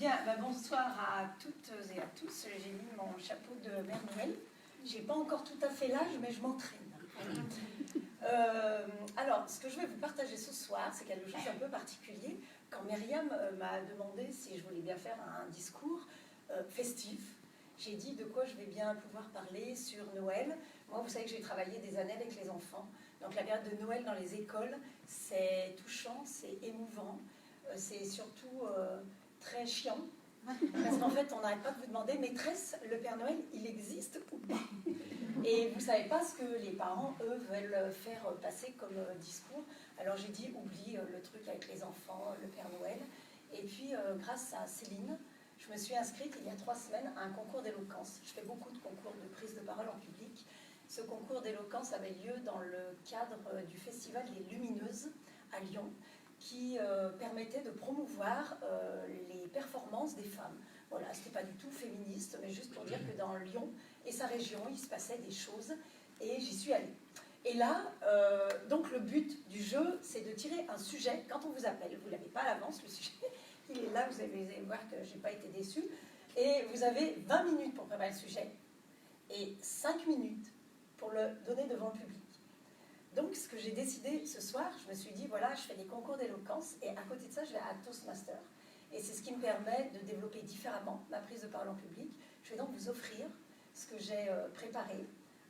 Bien, bonsoir à toutes et à tous. J'ai mis mon chapeau de Mère Noël. J'ai pas encore tout à fait l'âge, mais je m'entraîne. Alors, ce que je vais vous partager ce soir, c'est quelque chose d'un peu particulier. Quand Myriam m'a demandé si je voulais bien faire un discours festif, j'ai dit de quoi je vais bien pouvoir parler sur Noël. Moi, vous savez que j'ai travaillé des années avec les enfants. Donc la période de Noël dans les écoles, c'est touchant, c'est émouvant, c'est surtout très chiant. Parce qu'en fait, on n'arrête pas de vous demander, maîtresse, le Père Noël, il existe ou pas? Et vous ne savez pas ce que les parents, eux, veulent faire passer comme discours. Alors j'ai dit, oublie le truc avec les enfants, le Père Noël. Et puis, grâce à Céline, je me suis inscrite il y a 3 semaines à un concours d'éloquence. Je fais beaucoup de concours de prise de parole en public. Ce concours d'éloquence avait lieu dans le cadre du festival Les Lumineuses à Lyon, qui permettait de promouvoir les performances des femmes. Voilà, ce n'était pas du tout féministe, mais juste pour dire que dans Lyon et sa région, il se passait des choses, et j'y suis allée. Et là, donc le but du jeu, c'est de tirer un sujet. Quand on vous appelle, vous ne l'avez pas à l'avance, le sujet, il est là, vous allez voir que je n'ai pas été déçue, et vous avez 20 minutes pour préparer le sujet, et 5 minutes pour le donner devant le public. Donc, ce que j'ai décidé ce soir, je me suis dit, voilà, je fais des concours d'éloquence, et à côté de ça, je vais à Toastmaster. Et c'est ce qui me permet de développer différemment ma prise de parole en public. Je vais donc vous offrir ce que j'ai préparé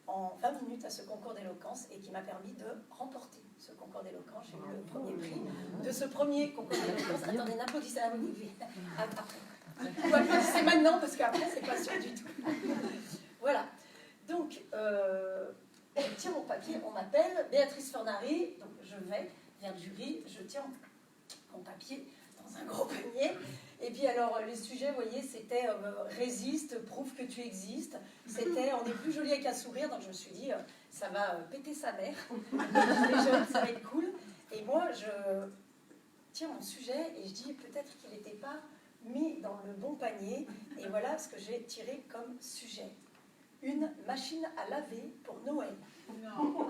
en 20 minutes à ce concours d'éloquence et qui m'a permis de remporter ce concours d'éloquence. J'ai eu le premier prix de ce premier concours d'éloquence. Attendez, n'applaudissez pas, vous pouvez. Vous applaudissez maintenant parce qu'après, c'est pas sûr du tout. Voilà. Donc, je tiens mon papier, on m'appelle Béatrice Fornari, donc je vais vers le jury, je tiens mon papier dans un gros panier. Et puis alors, les sujets, vous voyez, c'était résiste, prouve que tu existes. C'était on est plus joli avec un sourire, donc je me suis dit, ça va péter sa mère. Les jeunes, ça va être cool. Et moi, je tiens mon sujet et je dis peut-être qu'il n'était pas mis dans le bon panier. Et voilà ce que j'ai tiré comme sujet. Une machine à laver pour Noël. Non.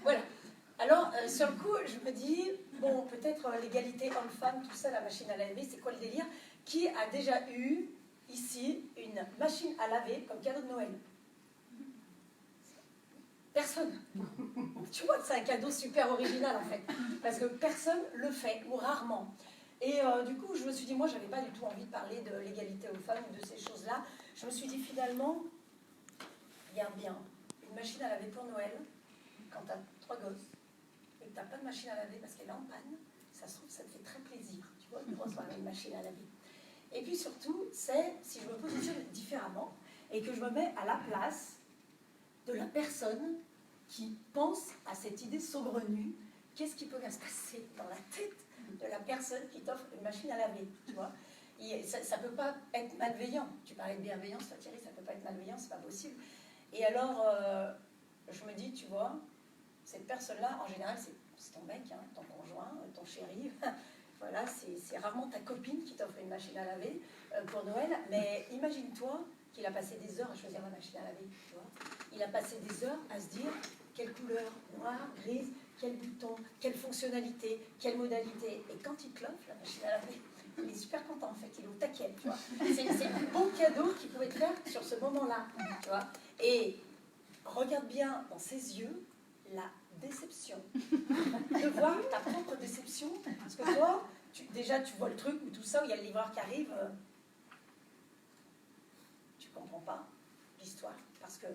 Voilà. Alors, sur le coup, je me dis, bon, peut-être l'égalité homme-femme, tout ça, la machine à laver, c'est quoi le délire? Qui a déjà eu, ici, une machine à laver comme cadeau de Noël? Personne. Tu vois que c'est un cadeau super original, en fait. Parce que personne le fait, ou rarement. Et du coup, je me suis dit, moi, je n'avais pas du tout envie de parler de l'égalité homme-femme ou de ces choses-là. Je me suis dit, finalement, regarde bien, une machine à laver pour Noël, quand tu as 3 gosses, et que tu n'as pas de machine à laver parce qu'elle est en panne, ça se trouve, ça te fait très plaisir, tu vois, de recevoir une machine à laver. Et puis surtout, c'est si je me positionne différemment et que je me mets à la place de la personne qui pense à cette idée saugrenue, qu'est-ce qui peut bien se passer dans la tête de la personne qui t'offre une machine à laver, tu vois. Et ça ne peut pas être malveillant. Tu parlais de bienveillance, toi Thierry, ça ne peut pas être malveillant, c'est pas possible. Et alors, je me dis, tu vois, cette personne-là, en général, c'est ton mec, hein, ton conjoint, ton chéri. Voilà, c'est rarement ta copine qui t'offre une machine à laver pour Noël. Mais imagine-toi qu'il a passé des heures à choisir la machine à laver, tu vois. Il a passé des heures à se dire quelle couleur, noire, grise, quel bouton, quelle fonctionnalité, quelle modalité. Et quand il te l'offre, la machine à laver, il est super content en fait, il est au taquet, tu vois. C'est le bon cadeau qu'il pouvait te faire sur ce moment-là, tu vois. Et regarde bien dans ses yeux la déception. De voir ta propre déception, parce que toi, déjà tu vois le truc ou tout ça, où il y a le livreur qui arrive, tu comprends pas l'histoire, parce que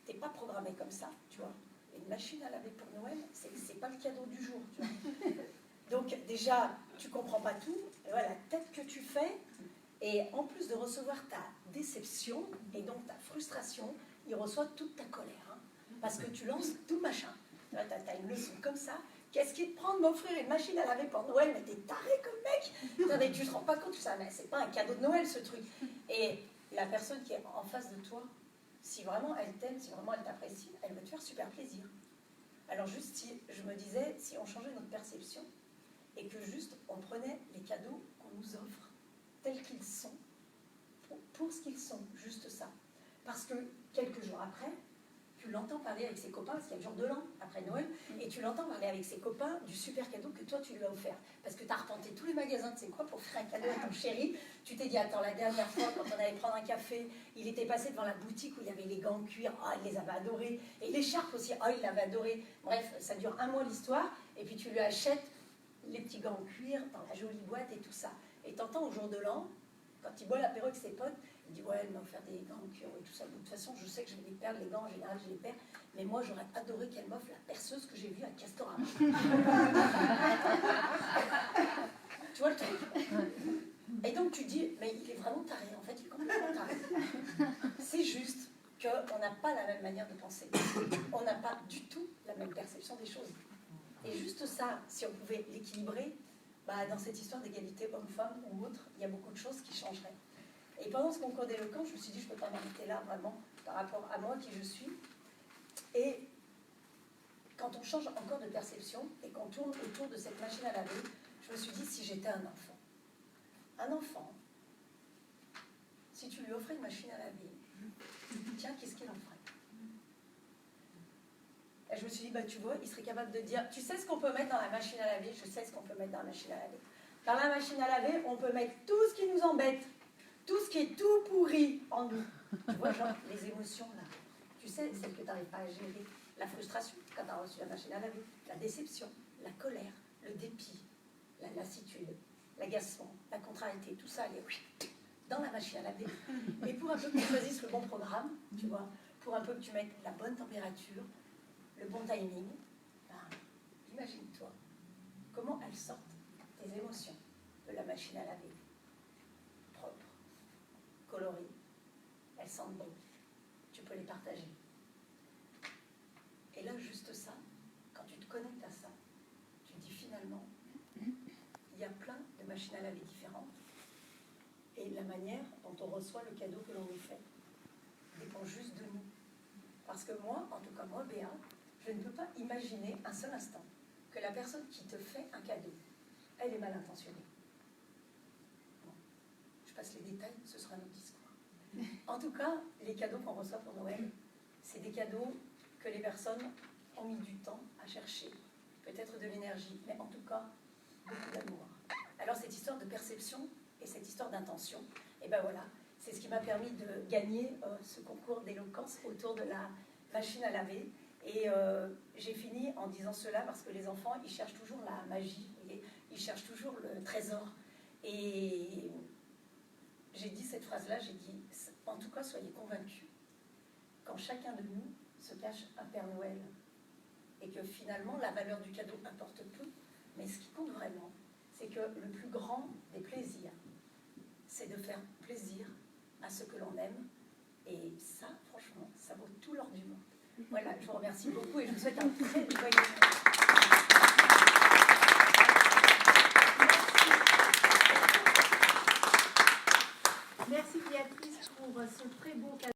t'es pas programmé comme ça, tu vois. Une machine à laver pour Noël, c'est pas le cadeau du jour, tu vois. Donc déjà, tu comprends pas tout, et voilà, la tête que tu fais, et en plus de recevoir ta déception, et donc ta frustration, il reçoit toute ta colère, hein, parce que tu lances tout machin. Tu as une leçon comme ça, qu'est-ce qui te prend de m'offrir une machine à laver pour Noël? Mais t'es taré comme mec. Mais tu te rends pas compte de ça, mais c'est pas un cadeau de Noël ce truc. Et la personne qui est en face de toi, si vraiment elle t'aime, si vraiment elle t'apprécie, elle veut te faire super plaisir. Alors juste, si je me disais, si on changeait notre perception, et que juste on prenait les cadeaux qu'on nous offre, tels qu'ils sont, pour ce qu'ils sont, juste ça. Parce que quelques jours après, tu tu l'entends parler avec ses copains, parce qu'il y a le jour de l'an après Noël, et tu l'entends parler avec ses copains du super cadeau que toi tu lui as offert. Parce que tu as retenté tous les magasins, tu sais quoi, pour faire un cadeau à ton chéri. Tu t'es dit, attends, la dernière fois, quand on allait prendre un café, il était passé devant la boutique où il y avait les gants en cuir, ah, il les avait adorés. Et l'écharpe aussi, ah, il l'avait adoré. Bref, ça dure un mois l'histoire, et puis tu lui achètes les petits gants en cuir dans la jolie boîte et tout ça. Et t'entends au jour de l'an, quand il boit l'apéro avec ses potes, il dit, ouais, elle m'a offert des gants en cuir et tout ça. De toute façon, je sais que je vais les perdre, les gants, en général, je les perds. Mais moi, j'aurais adoré qu'elle m'offre la perceuse que j'ai vue à Castorama. Tu vois le truc? Et donc, tu dis, mais il est vraiment taré. En fait, il est complètement taré. C'est juste qu'on n'a pas la même manière de penser. On n'a pas du tout la même perception des choses. Et juste ça, si on pouvait l'équilibrer, bah, dans cette histoire d'égalité homme-femme ou autre, il y a beaucoup de choses qui changeraient. Et pendant ce concours d'éloquence, je me suis dit, je ne peux pas m'arrêter là, vraiment, par rapport à moi, qui je suis. Et quand on change encore de perception et qu'on tourne autour de cette machine à laver, je me suis dit, si j'étais un enfant, si tu lui offrais une machine à laver, tiens, qu'est-ce qu'il en ferait? Et je me suis dit, bah, tu vois, il serait capable de dire, tu sais ce qu'on peut mettre dans la machine à laver? Je sais ce qu'on peut mettre dans la machine à laver. Dans la machine à laver, on peut mettre tout ce qui nous embête, tout ce qui est tout pourri en nous. Tu vois, genre, les émotions, là. Tu sais, celles que tu n'arrives pas à gérer. La frustration, quand tu as reçu la machine à laver. La déception, la colère, le dépit, la lassitude, l'agacement, la contrariété, tout ça, elle est dans la machine à laver. Et pour un peu que tu choisisses le bon programme, tu vois, pour un peu que tu mettes la bonne température, le bon timing, ben, imagine-toi comment elles sortent, tes émotions, de la machine à laver. Propres, colorées, elles sentent bon. Tu peux les partager. Et là, juste ça, quand tu te connectes à ça, tu te dis finalement, il y a plein de machines à laver différentes. Et la manière dont on reçoit le cadeau que l'on nous fait dépend juste de nous. Parce que moi, en tout cas moi, Béa, je ne peux pas imaginer un seul instant que la personne qui te fait un cadeau, elle est mal intentionnée. Bon, je passe les détails, ce sera notre discours. En tout cas, les cadeaux qu'on reçoit pour Noël, c'est des cadeaux que les personnes ont mis du temps à chercher, peut-être de l'énergie, mais en tout cas, beaucoup d'amour. Alors cette histoire de perception et cette histoire d'intention, et ben voilà, c'est ce qui m'a permis de gagner ce concours d'éloquence autour de la machine à laver. Et j'ai fini en disant cela parce que les enfants, ils cherchent toujours la magie, vous voyez, ils cherchent toujours le trésor. Et j'ai dit cette phrase-là, j'ai dit, en tout cas, soyez convaincus qu'en chacun de nous se cache un Père Noël. Et que finalement, la valeur du cadeau importe peu, mais ce qui compte vraiment, c'est que le plus grand des plaisirs, c'est de faire plaisir à ceux que l'on aime. Et ça, franchement, ça vaut tout l'or du monde. Voilà, je vous remercie beaucoup et je vous souhaite un très joyeux Noël. Merci Béatrice pour ce très beau cadeau.